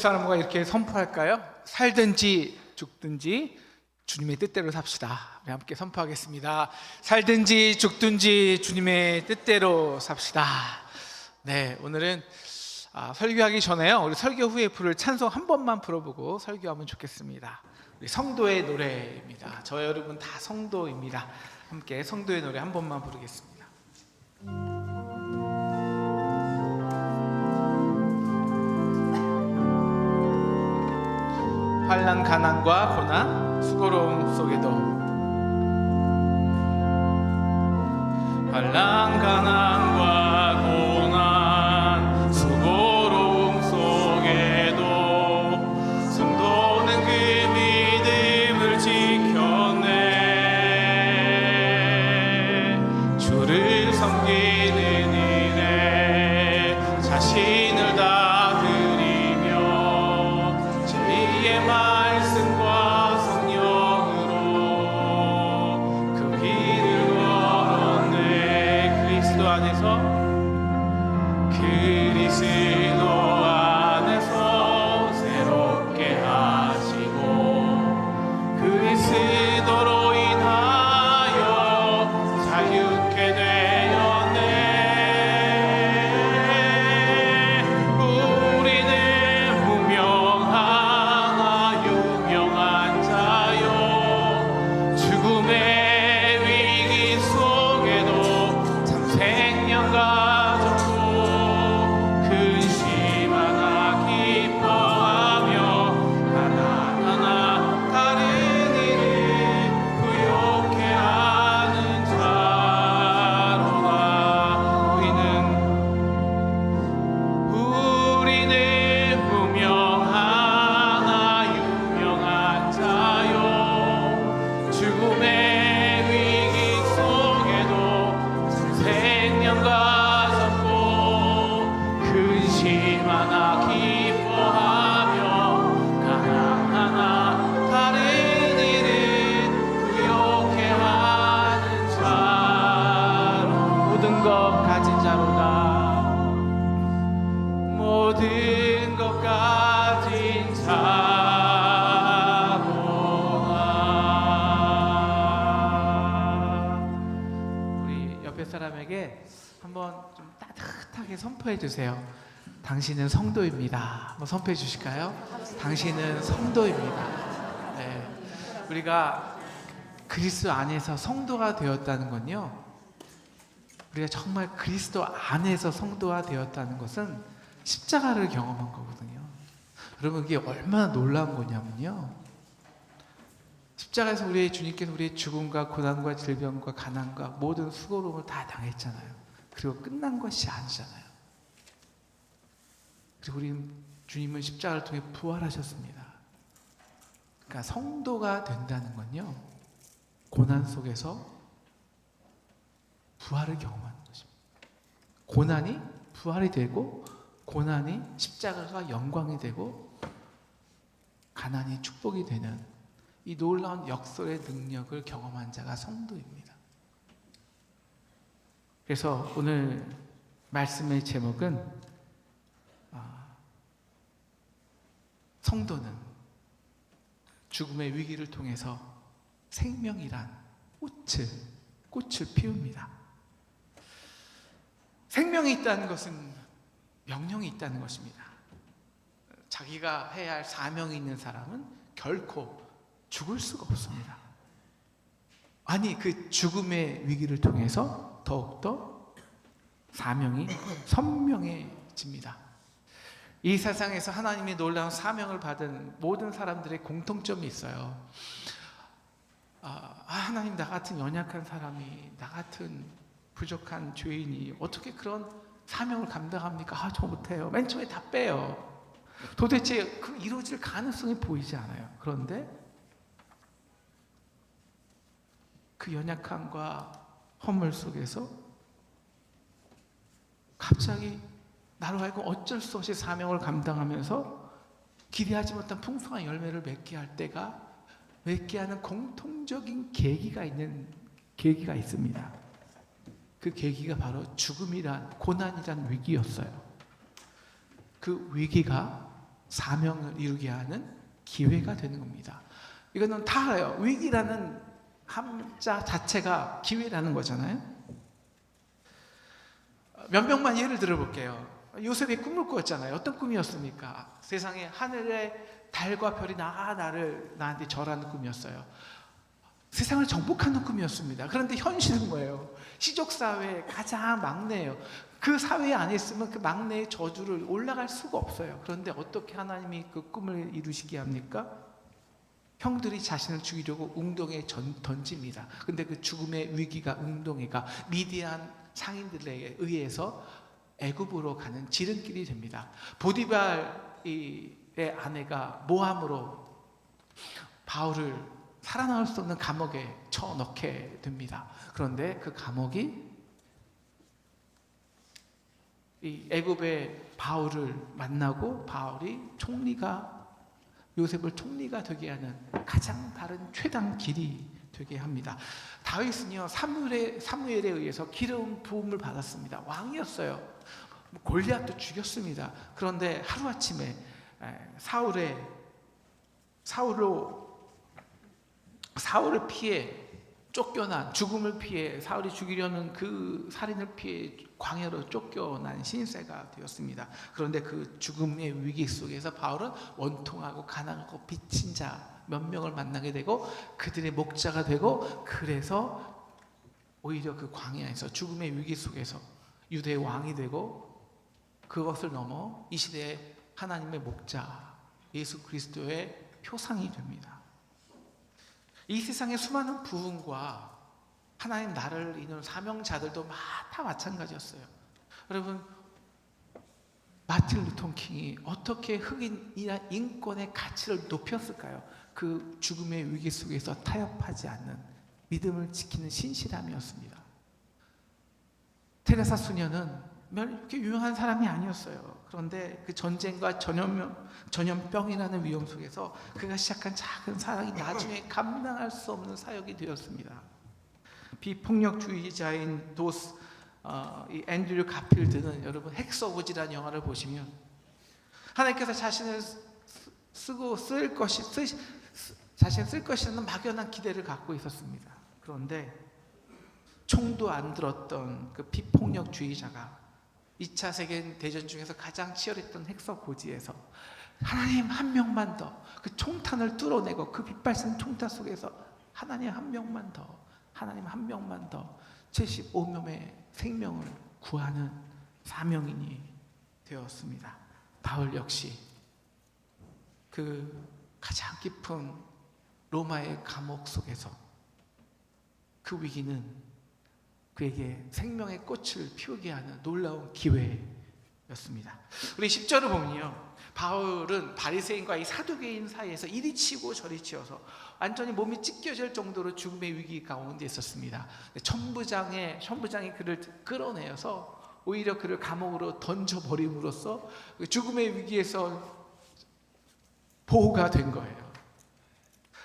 사람과 이렇게 선포할까요? 살든지 죽든지 주님의 뜻대로 삽시다. 우리 함께 선포하겠습니다. 살든지 죽든지 주님의 뜻대로 삽시다. 네, 오늘은 설교하기 전에요, 우리 설교 후에 부를 찬송 한 번만 불어보고 설교하면 좋겠습니다. 우리 성도의 노래입니다. 저 여러분 다 성도입니다. 함께 성도의 노래 한 번만 부르겠습니다. 환난, 가난과 고난, 수고로움 속에도 환난, 가난과 고난, 수고로움 속에도 성도는 그 믿음을 지켰네. 주를 섬기는 일에 자신을 다 말씀과 성령으로 그 길을 걸었네. 그리스도 안에서 새롭게 하시고 그리스도로 인하여 자유케 되었네. 우리는 무명하나 유명한 자요, 죽음의 위기 속에도 참 생명 가졌고 근심 하나 기뻐하며 하나하나 다른 일을 부욕해 하는 자로다. 우리는 무명하나 유명한 자요, 죽음의 위기 속에도 참 생명 가졌고 근심 하나 기뻐하며 가난하나 다른 일을 부욕해 하는 자로 모든 것 가진 자로다. 모든 것 가진 자로다. 우리 옆에 사람에게 한번 좀 따뜻하게 선포해 주세요. 당신은 성도입니다. 한번 선포해 주실까요? 당신은 성도입니다. 네. 우리가 그리스도 안에서 성도가 되었다는 건요, 우리가 정말 그리스도 안에서 성도가 되었다는 것은 십자가를 경험한 거거든요. 여러분, 이게 얼마나 놀라운 거냐면요, 십자가에서 우리의 주님께서 우리의 죽음과 고난과 질병과 가난과 모든 수고로움을 다 당했잖아요. 그리고 끝난 것이 아니잖아요. 그리고 우리 주님은 십자가를 통해 부활하셨습니다. 그러니까 성도가 된다는 건요, 고난 속에서 부활을 경험하는 것입니다. 고난이 부활이 되고, 고난이 십자가가 영광이 되고, 가난이 축복이 되는 이 놀라운 역설의 능력을 경험한 자가 성도입니다. 그래서 오늘 말씀의 제목은 성도는 죽음의 위기를 통해서 생명이란 꽃을 피웁니다. 생명이 있다는 것은 명령이 있다는 것입니다. 자기가 해야 할 사명이 있는 사람은 결코 죽을 수가 없습니다. 아니, 그 죽음의 위기를 통해서 더욱더 사명이 선명해집니다. 이 세상에서 하나님의 놀라운 사명을 받은 모든 사람들의 공통점이 있어요. 하나님, 나 같은 연약한 사람이, 나 같은 부족한 죄인이 어떻게 그런 사명을 감당합니까? 저 못해요. 맨 처음에 다 빼요. 도대체 그 이루어질 가능성이 보이지 않아요. 그런데 그 연약함과 허물 속에서 갑자기 나로 하여금 어쩔 수 없이 사명을 감당하면서 기대하지 못한 풍성한 열매를 맺게 할 때가, 맺게 하는 공통적인 계기가 있습니다. 그 계기가 바로 죽음이란, 고난이란 위기였어요. 그 위기가 사명을 이루게 하는 기회가 되는 겁니다. 이거는 다 알아요. 위기라는 함자 자체가 기회라는 거잖아요. 몇 명만 예를 들어볼게요. 요셉이 꿈을 꾸었잖아요. 어떤 꿈이었습니까? 세상에 하늘에 달과 별이 나한테 절하는 꿈이었어요. 세상을 정복하는 꿈이었습니다. 그런데 현실은 뭐예요? 시족사회의 가장 막내예요. 그 사회 안에 있으면 그 막내의 저주를 올라갈 수가 없어요. 그런데 어떻게 하나님이 그 꿈을 이루시게 합니까? 형들이 자신을 죽이려고 웅덩이에 던집니다. 근데 그 죽음의 위기가 웅덩이가 미디안 상인들에 의해서 애굽으로 가는 지름길이 됩니다. 보디발의 아내가 모함으로 바울을 살아나올 수 없는 감옥에 쳐넣게 됩니다. 그런데 그 감옥이 이 애굽의 바울을 만나고 바울이 요셉을 총리가 되게 하는 가장 다른 최단 길이 되게 합니다. 다윗은요 사무엘에 의해서 기름 부음을 받았습니다. 왕이었어요. 골리앗도 죽였습니다. 그런데 하루아침에 사울을 피해 쫓겨난, 죽음을 피해 사울이 죽이려는 그 살인을 피해 광야로 쫓겨난 신세가 되었습니다. 그런데 그 죽음의 위기 속에서 바울은 원통하고 가난하고 빚진 자 몇 명을 만나게 되고 그들의 목자가 되고, 그래서 오히려 그 광야에서 죽음의 위기 속에서 유대의 왕이 되고, 그것을 넘어 이 시대의 하나님의 목자 예수 그리스도의 표상이 됩니다. 이 세상의 수많은 부흥과 하나님 나라를 이루는 사명자들도 다 마찬가지였어요. 여러분, 마틴 루터 킹이 어떻게 흑인 인권의 가치를 높였을까요? 그 죽음의 위기 속에서 타협하지 않는 믿음을 지키는 신실함이었습니다. 테레사 수녀는 그렇게 유명한 사람이 아니었어요. 그런데 그 전쟁과 전염병이라는 위험 속에서 그가 시작한 작은 사랑이 나중에 감당할 수 없는 사역이 되었습니다. 비폭력주의자인 이 앤드류 가필드는, 여러분 핵서고지라는 영화를 보시면 하나님께서 자신을 쓸 것이라는 막연한 기대를 갖고 있었습니다. 그런데 총도 안 들었던 그 비폭력주의자가 2차 세계대전 중에서 가장 치열했던 핵서고지에서 하나님 한 명만 더, 그 총탄을 뚫어내고 그 빛발친 총탄 속에서 하나님 한 명만 더, 하나님 한 명만 더 75명의 생명을 구하는 사명인이 되었습니다. 바울 역시 그 가장 깊은 로마의 감옥 속에서 그 위기는 그에게 생명의 꽃을 피우게 하는 놀라운 기회였습니다. 우리 10절을 보면요, 바울은 바리새인과 이 사두개인 사이에서 이리 치고 저리 치어서 완전히 몸이 찢겨질 정도로 죽음의 위기 가운데 있었습니다. 천부장이 그를 끌어내어서 오히려 그를 감옥으로 던져버림으로써 죽음의 위기에서 보호가 된 거예요.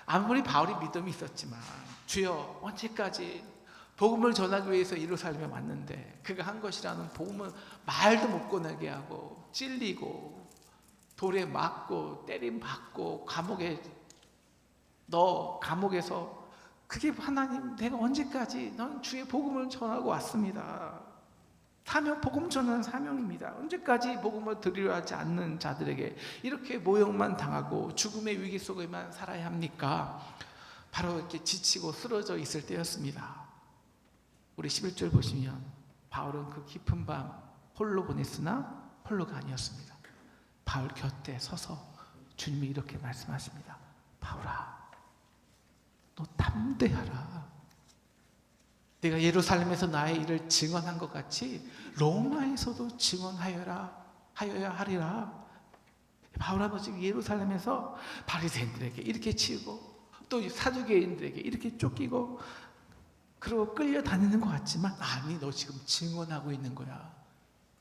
아무리 바울이 믿음이 있었지만, 주여 언제까지 복음을 전하기 위해서 예루살렘에 왔는데 그가 한 것이라는 복음은 말도 못 꺼내게 하고 찔리고 돌에 맞고 때림받고 감옥에서 그게 하나님, 내가 언제까지, 넌 주의 복음을 전하고 왔습니다. 복음 전하는 사명입니다. 언제까지 복음을 들으려 하지 않는 자들에게 이렇게 모욕만 당하고 죽음의 위기 속에만 살아야 합니까? 바로 이렇게 지치고 쓰러져 있을 때였습니다. 우리 11절 보시면 바울은 그 깊은 밤 홀로 보냈으나 홀로가 아니었습니다. 바울 곁에 서서 주님이 이렇게 말씀하십니다. 바울아, 너 담대하라. 내가 예루살렘에서 나의 일을 증언한 것 같이 로마에서도 증언하여야 하리라. 바울아, 너 지금 예루살렘에서 바리새인들에게 이렇게 치우고 또 사두개인들에게 이렇게 쫓기고 그리고 끌려다니는 것 같지만, 아니, 너 지금 증언하고 있는 거야.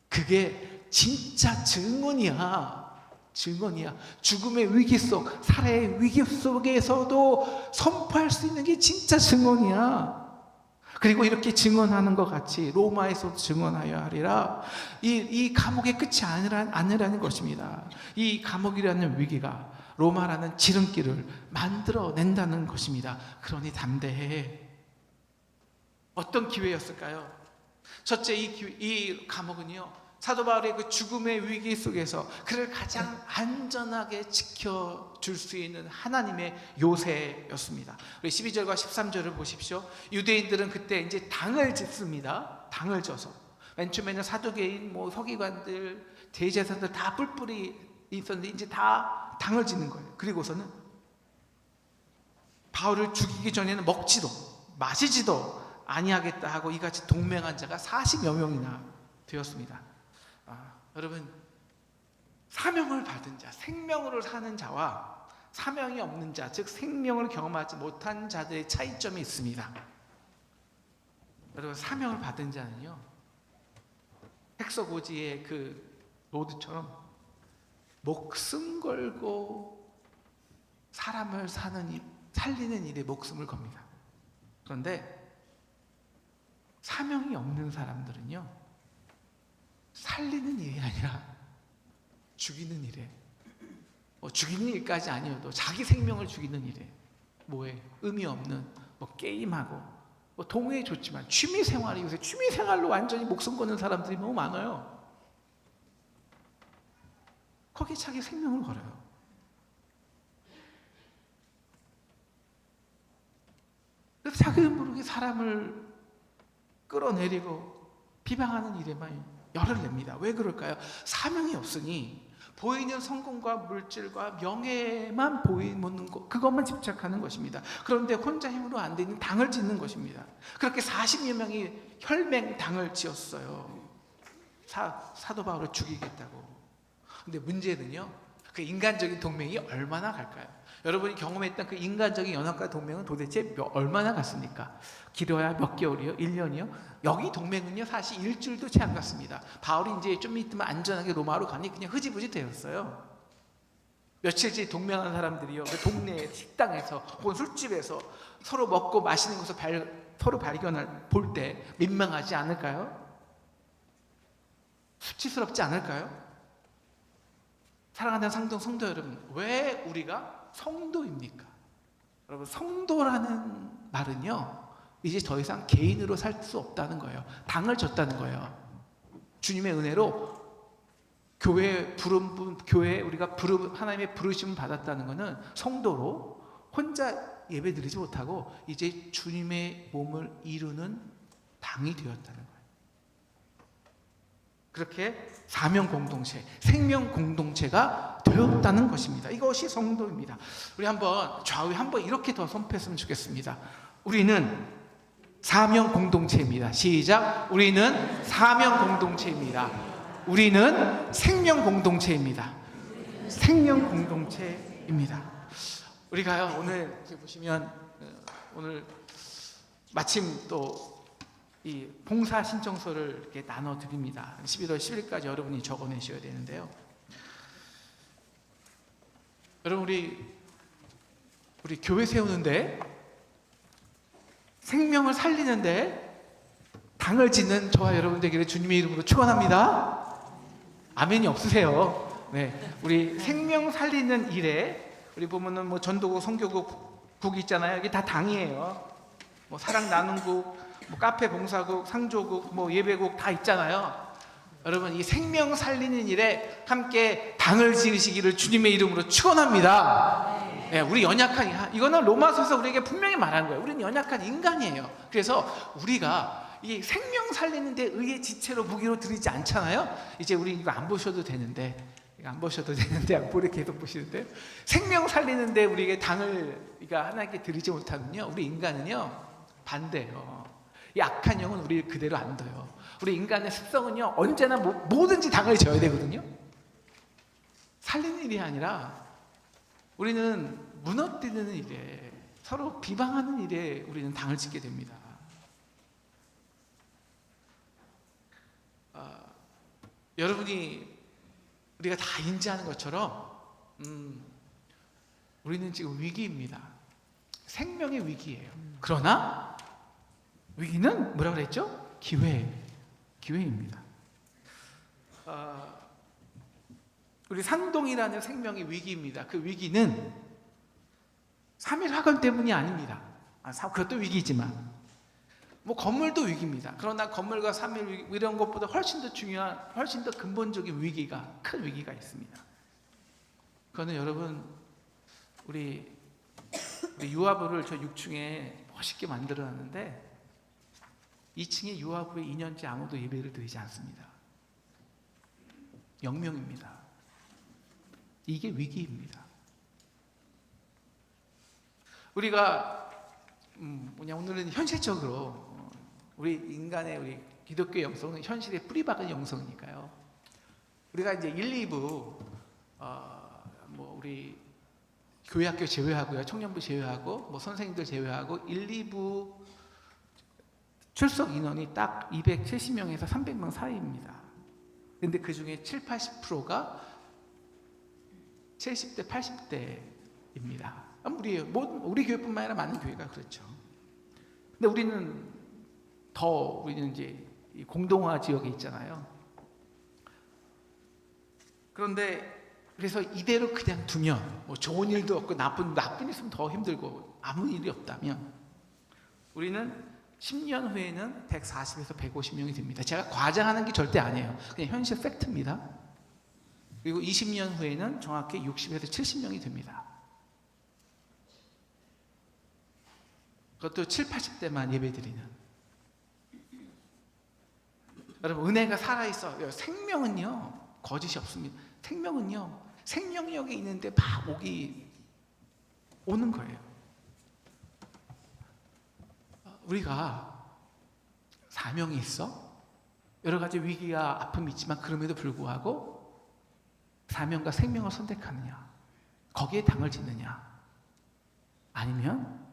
그게 진짜 증언이야. 죽음의 위기 속, 살해의 위기 속에서도 선포할 수 있는 게 진짜 증언이야. 그리고 이렇게 증언하는 것 같이 로마에서 증언하여 하리라. 이 감옥의 끝이 아니라는 것입니다. 이 감옥이라는 위기가 로마라는 지름길을 만들어낸다는 것입니다. 그러니 담대해. 어떤 기회였을까요? 첫째, 이 감옥은요, 사도 바울의 그 죽음의 위기 속에서 그를 가장 안전하게 지켜줄 수 있는 하나님의 요새였습니다. 우리 12절과 13절을 보십시오. 유대인들은 그때 이제 당을 짓습니다. 당을 져서. 맨 처음에는 사두개인, 서기관들, 대제사장들 다 뿔뿔이 있었는데 이제 다 당을 짓는 거예요. 그리고서는 바울을 죽이기 전에는 먹지도 마시지도 아니하겠다 하고 이같이 동맹한 자가 40여 명이나 되었습니다. 여러분, 사명을 받은 자, 생명으로 사는 자와 사명이 없는 자, 즉 생명을 경험하지 못한 자들의 차이점이 있습니다. 여러분, 사명을 받은 자는요, 헥서고지의 그 로드처럼 목숨 걸고 사람을 살리는 일에 목숨을 겁니다. 그런데 사명이 없는 사람들은요, 살리는 일이 아니라 죽이는 일에, 죽이는 일까지 아니어도 자기 생명을 죽이는 일에, 의미 없는 게임하고, 동호회 좋지만 취미생활이, 요새 취미생활로 완전히 목숨 거는 사람들이 너무 많아요. 거기에 자기 생명을 걸어요. 그래서 자기도 모르게 사람을 끌어내리고 비방하는 일에만 열을 냅니다. 왜 그럴까요? 사명이 없으니 보이는 성공과 물질과 명예만 보이는 것, 그것만 집착하는 것입니다. 그런데 혼자 힘으로 안 되는 당을 짓는 것입니다. 그렇게 40여 명이 혈맹당을 지었어요. 사도 바울을 죽이겠다고. 근데 문제는요, 그 인간적인 동맹이 얼마나 갈까요? 여러분이 경험했던 그 인간적인 연합과 동맹은 도대체 얼마나 갔습니까? 길어야 몇 개월이요? 1년이요? 여기 동맹은요, 사실 일주일도 채 안 갔습니다. 바울이 이제 좀 있으면 안전하게 로마로 가니 그냥 흐지부지 되었어요. 며칠째 동맹한 사람들이요, 그 동네 식당에서 혹은 술집에서 서로 먹고 마시는 것을 서로 볼 때 민망하지 않을까요? 수치스럽지 않을까요? 사랑하는 성도 여러분, 왜 우리가 성도입니까? 여러분, 성도라는 말은요, 이제 더 이상 개인으로 살 수 없다는 거예요. 당을 졌다는 거예요. 주님의 은혜로 교회 우리가 하나님의 부르심을 받았다는 것은 성도로 혼자 예배드리지 못하고 이제 주님의 몸을 이루는 당이 되었다는 거예요. 그렇게 사명 공동체, 생명 공동체가 되었다는 것입니다. 이것이 성도입니다. 우리 한번 좌우에 한번 이렇게 더 선포했으면 좋겠습니다. 우리는 사명 공동체입니다. 시작. 우리는 사명 공동체입니다. 우리는 생명 공동체입니다. 생명 공동체입니다. 우리가요, 오늘 이렇게 보시면 오늘 마침 또 이 봉사 신청서를 이렇게 나눠 드립니다. 11월 10일까지 여러분이 적어내셔야 되는데요. 여러분, 우리 교회 세우는데, 생명을 살리는데 당을 짓는 저와 여러분 되기를 주님의 이름으로 축원합니다. 아멘이 없으세요? 네, 우리 생명 살리는 일에 우리 보면은 전도국, 선교국 있잖아요. 이게 다 당이에요. 사랑 나눔국, 카페 봉사국, 상조국, 예배국 다 있잖아요. 여러분, 이 생명 살리는 일에 함께 당을 지으시기를 주님의 이름으로 축원합니다. 네, 우리 연약한, 이거는 로마서에서 우리에게 분명히 말하는 거예요. 우리는 연약한 인간이에요. 그래서 우리가 이 생명 살리는 데 의의 지체로 무기로 드리지 않잖아요. 이제 우리 이거 안 보셔도 되는데, 앞으로 계속 보시는데, 생명 살리는데 우리에게 당을 하나님께 드리지 못하면요, 우리 인간은요 반대예요. 이 악한 영은 우리를 그대로 안 둬요. 우리 인간의 습성은요, 언제나 뭐든지 당을 져야 되거든요. 살리는 일이 아니라 우리는 무너뜨리는 일에, 서로 비방하는 일에 우리는 당을 짓게 됩니다. 여러분이 우리가 다 인지하는 것처럼 우리는 지금 위기입니다. 생명의 위기예요. 그러나 위기는 뭐라 그랬죠? 기회입니다. 우리 상동이라는 생명의 위기입니다. 그 위기는 3일 학원 때문이 아닙니다. 그것도 위기지만 뭐 건물도 위기입니다. 그러나 건물과 3일 위기 이런 것보다 훨씬 더 중요한, 훨씬 더 근본적인 위기가, 큰 위기가 있습니다. 그거는 여러분, 우리 유아부를 저 6층에 멋있게 만들어놨는데 2층에 유아부에 2년째 아무도 예배를 드리지 않습니다. 영명입니다. 이게 위기입니다. 우리가 오늘은 현실적으로 우리 인간의, 우리 기독교 영성은 현실에 뿌리박은 영성이니까요. 우리가 이제 1, 2부 우리 교회학교 제외하고요, 청년부 제외하고 뭐 선생님들 제외하고 1, 2부 출석 인원이 딱 270명에서 300명 사이입니다. 근데 그 중에 7, 80%가 70대, 80대입니다. 우리 교회뿐만 아니라 많은 교회가 그렇죠. 근데 우리는 이제 공동화 지역에 있잖아요. 그런데 그래서 이대로 그냥 두면 뭐 좋은 일도 없고 나쁜 있으면 더 힘들고 아무 일이 없다면 우리는 10년 후에는 140에서 150명이 됩니다. 제가 과장하는 게 절대 아니에요. 그냥 현실 팩트입니다. 그리고 20년 후에는 정확히 60에서 70명이 됩니다. 그것도 7, 80대만 예배드리는. 여러분, 은혜가 살아있어. 생명은요, 거짓이 없습니다. 생명은요, 생명력이 있는데 막 목이 오는 거예요. 우리가 사명이 있어? 여러 가지 위기와 아픔이 있지만 그럼에도 불구하고 사명과 생명을 선택하느냐, 거기에 당을 짓느냐, 아니면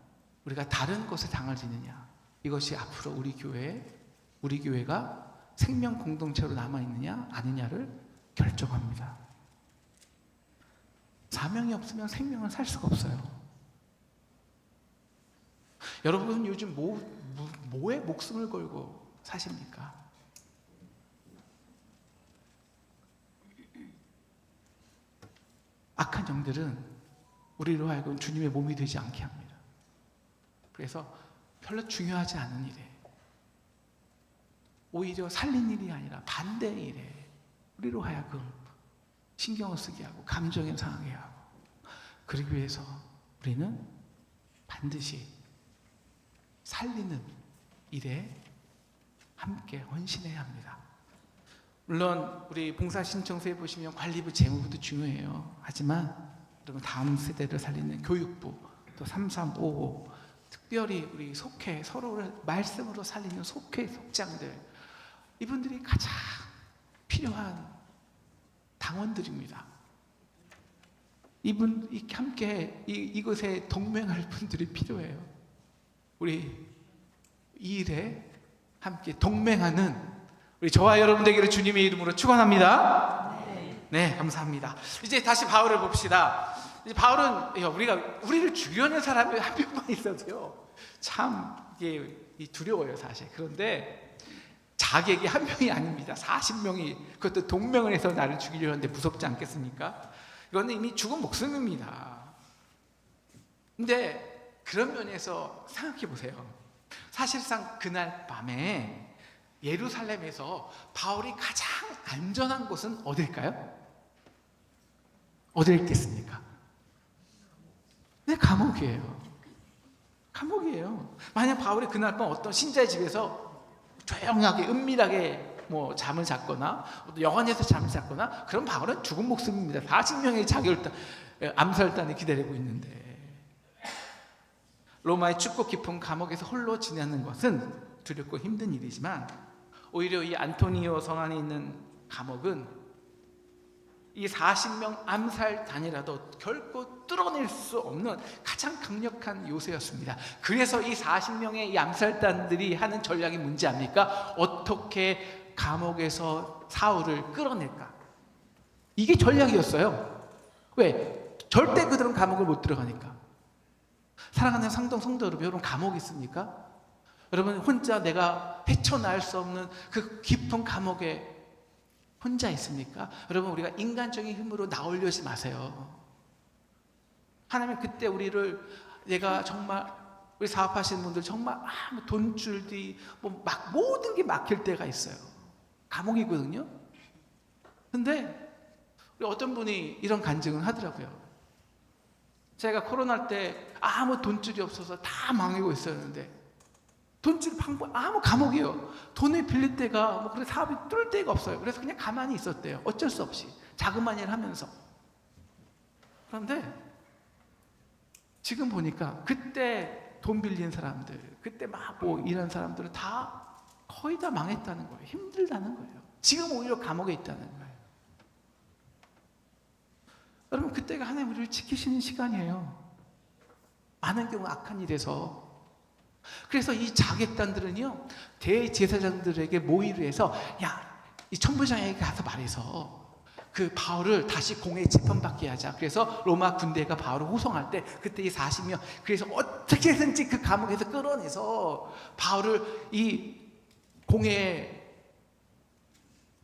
우리가 다른 곳에 당을 짓느냐, 이것이 앞으로 우리 교회가 생명 공동체로 남아있느냐 아니냐를 결정합니다. 사명이 없으면 생명은 살 수가 없어요. 여러분 요즘 뭐에 목숨을 걸고 사십니까? 악한 영들은 우리로 하여금 주님의 몸이 되지 않게 합니다. 그래서 별로 중요하지 않은 일에, 오히려 살린 일이 아니라 반대의 일에 우리로 하여금 신경을 쓰게 하고 감정에 상하게 하고, 그러기 위해서 우리는 반드시 살리는 일에 함께 헌신해야 합니다. 물론 우리 봉사 신청서에 보시면 관리부 재무부도 중요해요. 하지만 여러분, 다음 세대를 살리는 교육부, 또 3355, 특별히 우리 속회, 서로를 말씀으로 살리는 속회 속장들, 이분들이 가장 필요한 당원들입니다. 함께 이곳에 동맹할 분들이 필요해요. 우리 이 일에 함께 동맹하는 우리 저와 여러분 되기를 주님의 이름으로 축원합니다. 네, 감사합니다. 이제 다시 바울을 봅시다. 이제 바울은 우리를 죽여낸 사람이 한 명만 있어도요, 참 이게 두려워요, 사실. 그런데 자객이 한 명이 아닙니다. 40명이 그것도 동맹을 해서 나를 죽이려 하는데 무섭지 않겠습니까? 이건 이미 죽은 목숨입니다. 근데 그런 면에서 생각해 보세요. 사실상 그날 밤에 예루살렘에서 바울이 가장 안전한 곳은 어딜까요? 어딜 있겠습니까? 네, 감옥이에요. 감옥이에요. 만약 바울이 그날 밤 어떤 신자의 집에서 조용하게 은밀하게 잠을 잤거나 영안에서 잠을 잤거나, 그럼 바울은 죽은 목숨입니다. 40명의 암살단이 기다리고 있는데, 로마의 춥고 깊은 감옥에서 홀로 지내는 것은 두렵고 힘든 일이지만, 오히려 이 안토니오 성 안에 있는 감옥은 이 40명 암살단이라도 결코 뚫어낼 수 없는 가장 강력한 요새였습니다. 그래서 이 40명의 이 암살단들이 하는 전략이 뭔지 압니까? 어떻게 감옥에서 사울을 끌어낼까? 이게 전략이었어요. 왜? 절대 그들은 감옥을 못 들어가니까. 사랑하는 상동 성도 여러분, 감옥이 있습니까? 여러분, 혼자 내가 헤쳐나올 수 없는 그 깊은 감옥에 혼자 있습니까? 여러분, 우리가 인간적인 힘으로 나오려지 마세요. 하나님 그때 우리를, 내가 정말, 우리 사업하시는 분들 정말 돈줄이 막 모든 게 막힐 때가 있어요. 감옥이거든요. 근데 우리 어떤 분이 이런 간증을 하더라고요. 제가 코로나 때 아무 돈줄이 없어서 다 망하고 있었는데, 돈줄 방법 아무 감옥이에요. 돈을 빌릴 데가 그래 사업이 뚫을 데가 없어요. 그래서 그냥 가만히 있었대요. 어쩔 수 없이 자그마한 일 하면서. 그런데 지금 보니까 그때 돈 빌린 사람들, 그때 막 이런 사람들은 다 거의 다 망했다는 거예요. 힘들다는 거예요. 지금 오히려 감옥에 있다는 거예요. 여러분, 그때가 하나님 우리를 지키시는 시간이에요. 많은 경우 악한 일에서. 그래서 이 자객단들은요, 대제사장들에게 모의를 해서, 이 천부장에게 가서 말해서 그 바울을 다시 공에 재판받게 하자. 그래서 로마 군대가 바울을 호송할 때, 그때 이 40명, 그래서 어떻게든지 그 감옥에서 끌어내서 바울을 이 공에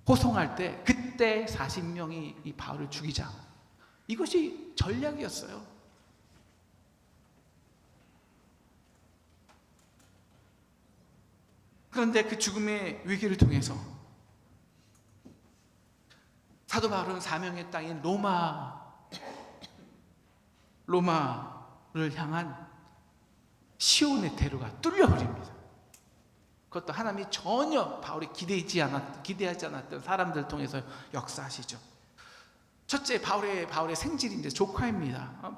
호송할 때, 그때 40명이 이 바울을 죽이자. 이것이 전략이었어요. 그런데 그 죽음의 위기를 통해서 사도 바울은 사명의 땅인 로마를 향한 시온의 대로가 뚫려버립니다. 그것도 하나님이 전혀 바울이 기대하지 않았던 사람들 통해서 역사하시죠. 첫째, 바울의 생질이 이제 조카입니다.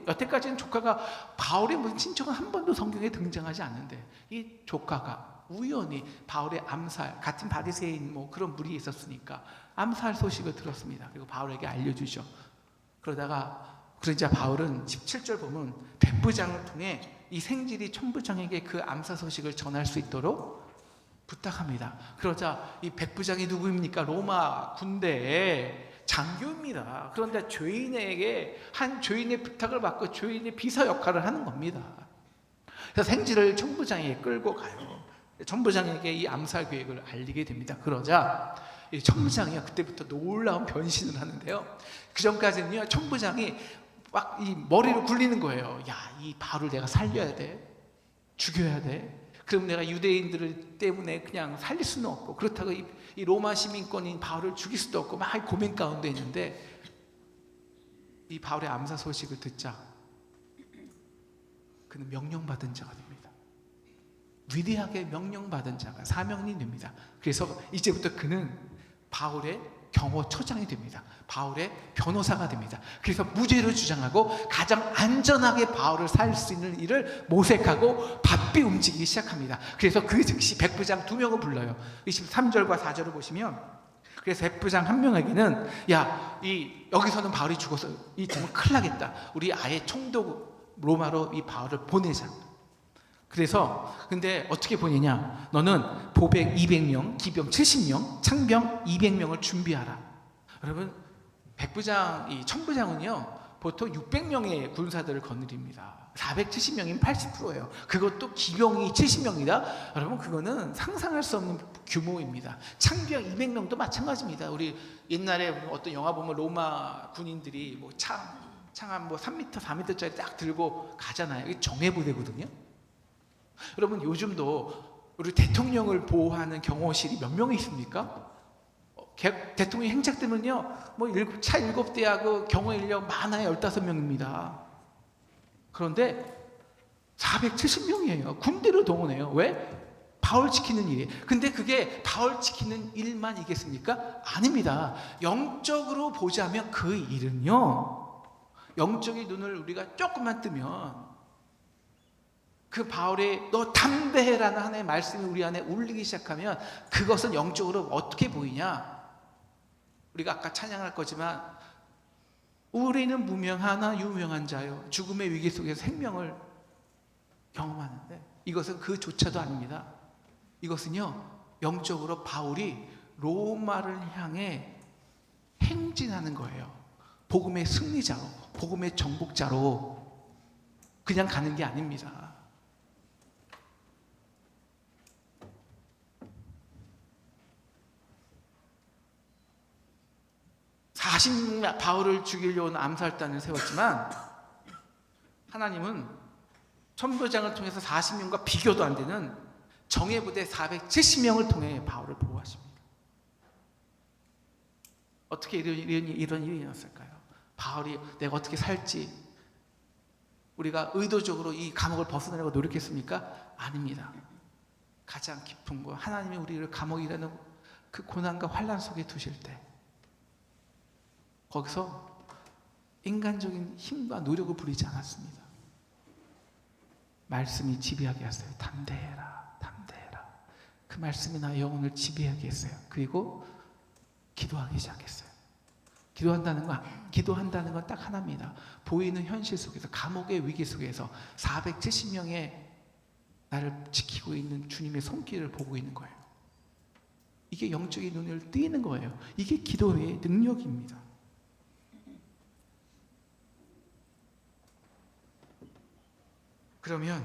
여태까지는 조카가, 바울의 무슨 친척은 한 번도 성경에 등장하지 않는데, 이 조카가 우연히 바울의 암살, 같은 바리새인 그런 무리에 있었으니까 암살 소식을 들었습니다. 그리고 바울에게 알려주죠. 그러자 바울은 17절 보면 백부장을 통해 이 생질이 천부장에게 그 암살 소식을 전할 수 있도록 부탁합니다. 그러자 이 백부장이 누구입니까? 로마 군대의 장교입니다. 그런데 한 죄인의 부탁을 받고 죄인의 비서 역할을 하는 겁니다. 그래서 생질을 천부장에게 끌고 가요. 천부장에게 이 암살 계획을 알리게 됩니다. 그러자 이 천부장이 그때부터 놀라운 변신을 하는데요. 그 전까지는요, 천부장이 막 이 머리를 굴리는 거예요. 이 바울을 내가 살려야 돼, 죽여야 돼. 그럼 내가 유대인들 때문에 그냥 살릴 수는 없고, 그렇다고 이 로마 시민권인 바울을 죽일 수도 없고, 막 고민 가운데 있는데, 이 바울의 암살 소식을 듣자 그는 명령받은 자가 됩니다. 위대하게 명령받은 자가, 사명이 됩니다. 그래서 이제부터 그는 바울의 경호처장이 됩니다. 바울의 변호사가 됩니다. 그래서 무죄를 주장하고 가장 안전하게 바울을 살 수 있는 일을 모색하고 바삐 움직이기 시작합니다. 그래서 그 즉시 백부장 2명을 불러요. 23절과 4절을 보시면, 그래서 백부장 한 명에게는 여기서는 바울이 죽어서 정말 큰일 나겠다. 우리 아예 총독 로마로 이 바울을 보내자. 그래서 근데 어떻게 보내냐? 너는 보병 200명, 기병 70명, 창병 200명을 준비하라. 여러분, 이 천부장은요, 보통 600명의 군사들을 거느립니다. 470명이면 80%예요. 그것도 기병이 70명이다. 여러분, 그거는 상상할 수 없는 규모입니다. 창병 200명도 마찬가지입니다. 우리 옛날에 어떤 영화 보면 로마 군인들이 창 한 3m, 4m짜리 딱 들고 가잖아요. 이게 정예부대거든요. 여러분, 요즘도 우리 대통령을 보호하는 경호실이 몇 명이 있습니까? 대통령이 행착되면요, 차 7대하고 경호 인력 많아야 15명입니다. 그런데 470명이에요. 군대를 동원해요. 왜? 바울 지키는 일이. 근데 그게 바울 지키는 일만 이겠습니까? 아닙니다. 영적으로 보자면 그 일은요, 영적인 눈을 우리가 조금만 뜨면 그 바울의 너 담대해라는 하나님의 말씀이 우리 안에 울리기 시작하면, 그것은 영적으로 어떻게 보이냐? 우리가 아까 찬양할 거지만, 우리는 무명하나 유명한 자요, 죽음의 위기 속에서 생명을 경험하는데, 이것은 그조차도 아닙니다. 이것은요, 영적으로 바울이 로마를 향해 행진하는 거예요. 복음의 승리자로, 복음의 정복자로 그냥 가는 게 아닙니다. 바울을 죽이려고 온 암살단을 세웠지만 하나님은 천부장을 통해서 40명과 비교도 안 되는 정예부대 470명을 통해 바울을 보호하십니다. 어떻게 이런 일이 일어났을까요? 바울이 내가 어떻게 살지 우리가 의도적으로 이 감옥을 벗어나려고 노력했습니까? 아닙니다. 가장 깊은 곳, 하나님이 우리를 감옥이라는 그 고난과 환난 속에 두실 때 거기서 인간적인 힘과 노력을 부리지 않았습니다. 말씀이 지배하게 했어요. 담대해라, 담대해라. 그 말씀이 나의 영혼을 지배하게 했어요. 그리고 기도하기 시작했어요. 기도한다는 건 딱 하나입니다. 보이는 현실 속에서, 감옥의 위기 속에서 470명의 나를 지키고 있는 주님의 손길을 보고 있는 거예요. 이게 영적인 눈을 뜨이는 거예요. 이게 기도의 능력입니다. 그러면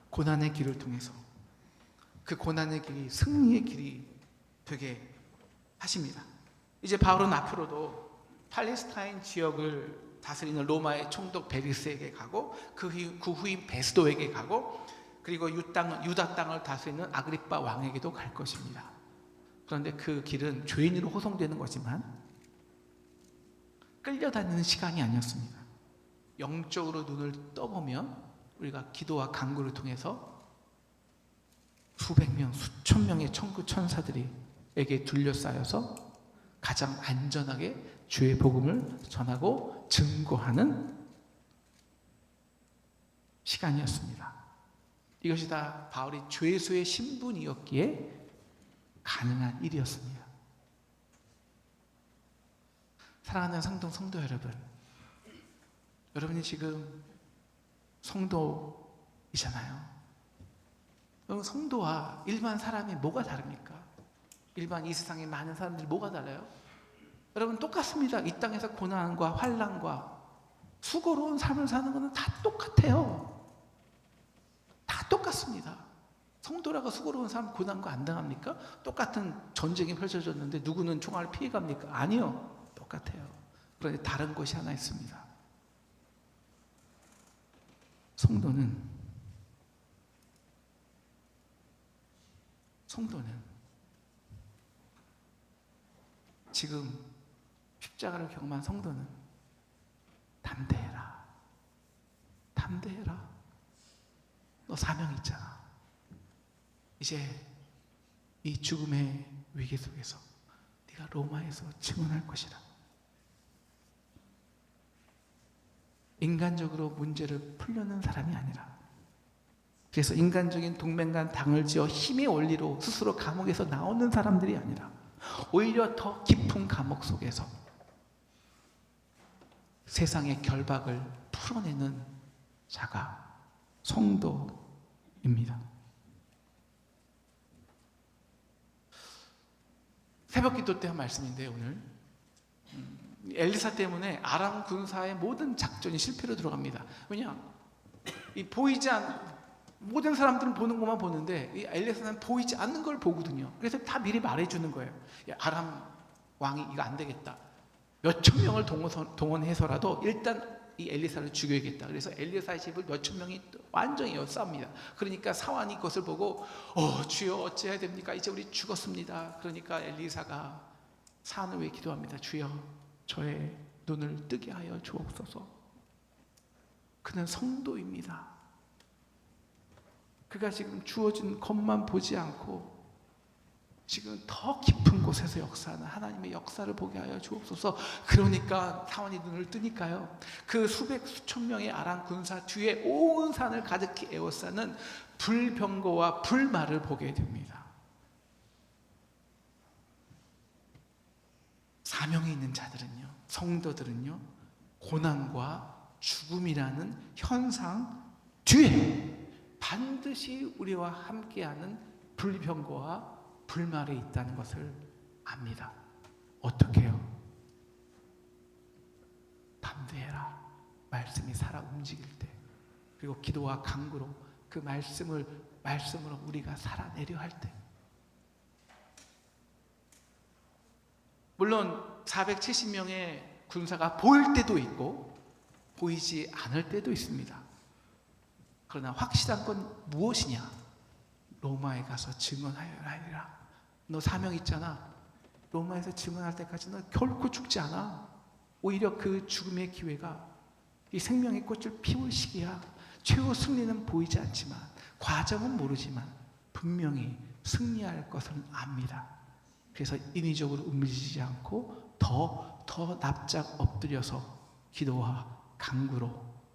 고난의 길을 통해서 그 고난의 길이 승리의 길이 되게 하십니다. 이제 바울은 앞으로도 팔레스타인 지역을 다스리는 로마의 총독 베리스에게 가고 그 후임 베스도에게 가고 그리고 유다 땅을 다스리는 아그리빠 왕에게도 갈 것입니다. 그런데 그 길은 죄인으로 호송되는 거지만 끌려다니는 시간이 아니었습니다. 영적으로 눈을 떠보면 우리가 기도와 간구를 통해서 수백 명, 수천 명의 천구 천사들에게 둘러싸여서 가장 안전하게 주의 복음을 전하고 증거하는 시간이었습니다. 이것이 다 바울이 죄수의 신분이었기에 가능한 일이었습니다. 사랑하는 성도 여러분, 여러분이 지금 성도이잖아요. 여러분, 성도와 일반 사람이 뭐가 다릅니까? 일반 이 세상의 많은 사람들이 뭐가 달라요? 여러분, 똑같습니다. 이 땅에서 고난과 환난과 수고로운 삶을 사는 것은 다 똑같아요. 다 똑같습니다. 성도라고 수고로운 삶, 고난과 안 당합니까? 똑같은 전쟁이 펼쳐졌는데 누구는 총알을 피해갑니까? 아니요. 똑같아요. 그런데 다른 것이 하나 있습니다. 성도는 지금 십자가를 경험한 성도는 담대해라. 담대해라. 너 사명 있잖아. 이제 이 죽음의 위기 속에서 네가 로마에서 증언할 것이다. 인간적으로 문제를 풀려는 사람이 아니라, 그래서 인간적인 동맹간 당을 지어 힘의 원리로 스스로 감옥에서 나오는 사람들이 아니라 오히려 더 깊은 감옥 속에서 세상의 결박을 풀어내는 자가 성도입니다. 새벽 기도 때 한 말씀인데, 오늘 엘리사 때문에 아람 군사의 모든 작전이 실패로 들어갑니다. 왜냐? 이 보이지 않는 모든 사람들은 보는 것만 보는데 이 엘리사는 보이지 않는 걸 보거든요. 그래서 다 미리 말해주는 거예요. 아람 왕이 이거 안 되겠다. 몇천 명을 동원해서라도 일단 이 엘리사를 죽여야겠다. 그래서 엘리사의 집을 몇천 명이 완전히 엿쌉니다. 그러니까 사환이 그것을 보고 주여 어찌해야 됩니까? 이제 우리 죽었습니다. 그러니까 엘리사가 사환을 위해 기도합니다. 주여 저의 눈을 뜨게 하여 주옵소서. 그는 성도입니다. 그가 지금 주어진 것만 보지 않고 지금 더 깊은 곳에서 역사하는 하나님의 역사를 보게 하여 주옵소서. 그러니까 사환이 눈을 뜨니까요, 그 수백 수천 명의 아람 군사 뒤에 온 산을 가득히 에워싸는 불병거와 불말을 보게 됩니다. 사명이 있는 자들은요, 성도들은요, 고난과 죽음이라는 현상 뒤에 반드시 우리와 함께하는 불병거와 불말이 있다는 것을 압니다. 어떻게 해요? 담대해라. 말씀이 살아 움직일 때, 그리고 기도와 간구로 그 말씀으로 우리가 살아내려 할 때, 물론 470명의 군사가 보일 때도 있고 보이지 않을 때도 있습니다. 그러나 확실한 건 무엇이냐? 로마에 가서 증언하여야 하리라. 너 사명 있잖아. 로마에서 증언할 때까지 너 결코 죽지 않아. 오히려 그 죽음의 기회가 이 생명의 꽃을 피울 시기야. 최후 승리는 보이지 않지만, 과정은 모르지만 분명히 승리할 것은 압니다. 그래서 인위적으로 움직이지 않고 더 납작 엎드려서 기도와 간구로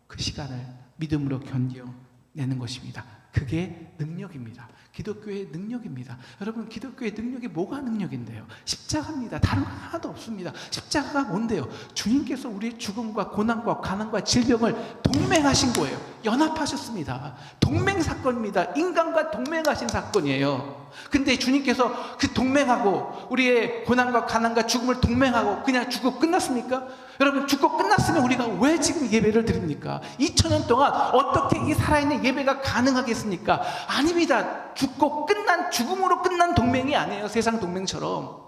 그 시간을 믿음으로 견뎌내는 것입니다. 그게 능력입니다. 기독교의 능력입니다. 여러분, 기독교의 능력이 뭐가 능력인데요? 십자가입니다. 다른 거 하나도 없습니다. 십자가가 뭔데요? 주님께서 우리의 죽음과 고난과 가난과 질병을 동맹하신 거예요. 연합하셨습니다. 동맹 사건입니다. 인간과 동맹하신 사건이에요. 근데 주님께서 그 동맹하고 우리의 고난과 가난과 죽음을 동맹하고 그냥 죽고 끝났습니까? 여러분, 죽고 끝났으면 우리가 왜 지금 예배를 드립니까? 2000년 동안 어떻게 이 살아있는 예배가 가능하겠습니까? 아닙니다. 죽고 끝난, 죽음으로 끝난 동맹이 아니에요. 세상 동맹처럼.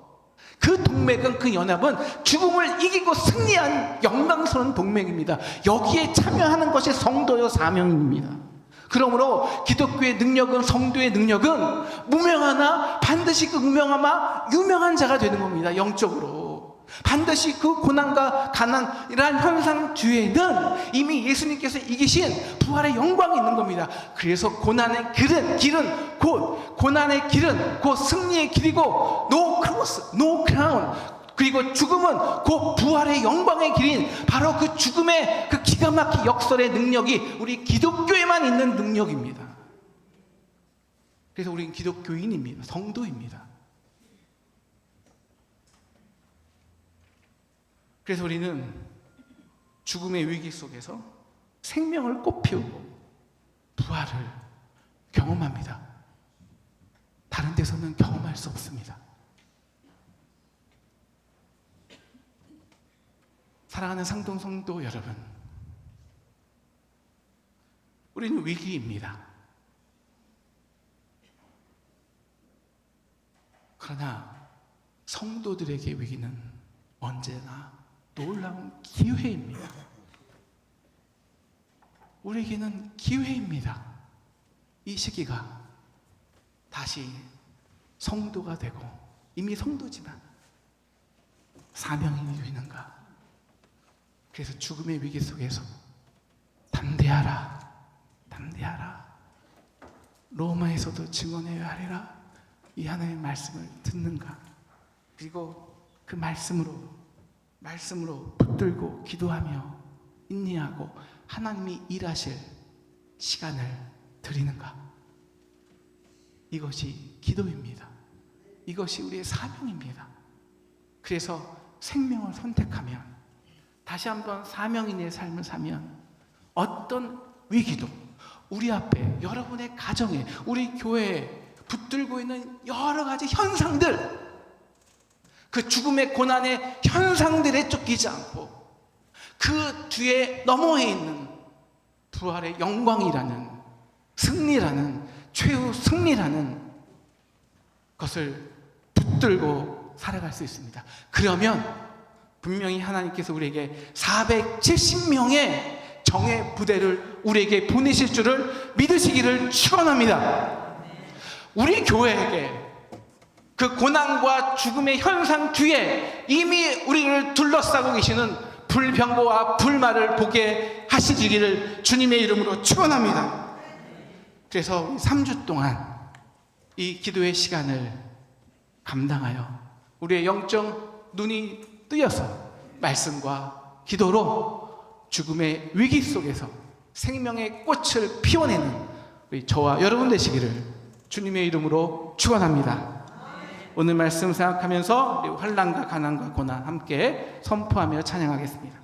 그 동맹은, 그 연합은 죽음을 이기고 승리한 영광스러운 동맹입니다. 여기에 참여하는 것이 성도의 사명입니다. 그러므로 기독교의 능력은, 성도의 능력은 무명하나 반드시 그 무명하나 유명한 자가 되는 겁니다. 영적으로 반드시 그 고난과 가난이라는 현상 뒤에는 이미 예수님께서 이기신 부활의 영광이 있는 겁니다. 그래서 고난의 길은 곧 승리의 길이고, no cross, no crown, 그리고 죽음은 곧 부활의 영광의 길인 바로 그 죽음의 그 기가 막힌 역설의 능력이 우리 기독교에만 있는 능력입니다. 그래서 우리는 기독교인입니다. 성도입니다. 그래서 우리는 죽음의 위기 속에서 생명을 꽃피우고 부활을 경험합니다. 다른 데서는 경험할 수 없습니다. 사랑하는 상동 성도 여러분, 우리는 위기입니다. 그러나 성도들에게 위기는 언제나 놀라운 기회입니다. 우리에게는 기회입니다. 이 시기가 다시 성도가 되고, 이미 성도지만 사명인이 되는가. 그래서 죽음의 위기 속에서 담대하라, 담대하라, 로마에서도 증언해야 하리라, 이 하나님의 말씀을 듣는가. 그리고 그 말씀으로 붙들고 기도하며 인내하고 하나님이 일하실 시간을 드리는가. 이것이 기도입니다. 이것이 우리의 사명입니다. 그래서 생명을 선택하면, 다시 한번 사명인의 삶을 사면 어떤 위기도 우리 앞에, 여러분의 가정에, 우리 교회에 붙들고 있는 여러 가지 현상들, 그 죽음의 고난의 현상들에 쫓기지 않고 그 뒤에 너머에 있는 부활의 영광이라는, 승리라는, 최후 승리라는 것을 붙들고 살아갈 수 있습니다. 그러면 분명히 하나님께서 우리에게 470명의 정예 부대를 우리에게 보내실 줄을 믿으시기를 축원합니다. 우리 교회에게 그 고난과 죽음의 현상 뒤에 이미 우리를 둘러싸고 계시는 불병거와 불말을 보게 하시기를 주님의 이름으로 축원합니다. 그래서 3주 동안 이 기도의 시간을 감당하여 우리의 영적 눈이 뜨여서 말씀과 기도로 죽음의 위기 속에서 생명의 꽃을 피워내는 우리 저와 여러분 되시기를 주님의 이름으로 축원합니다. 오늘 말씀 생각하면서 환난과 가난과 고난 함께 선포하며 찬양하겠습니다.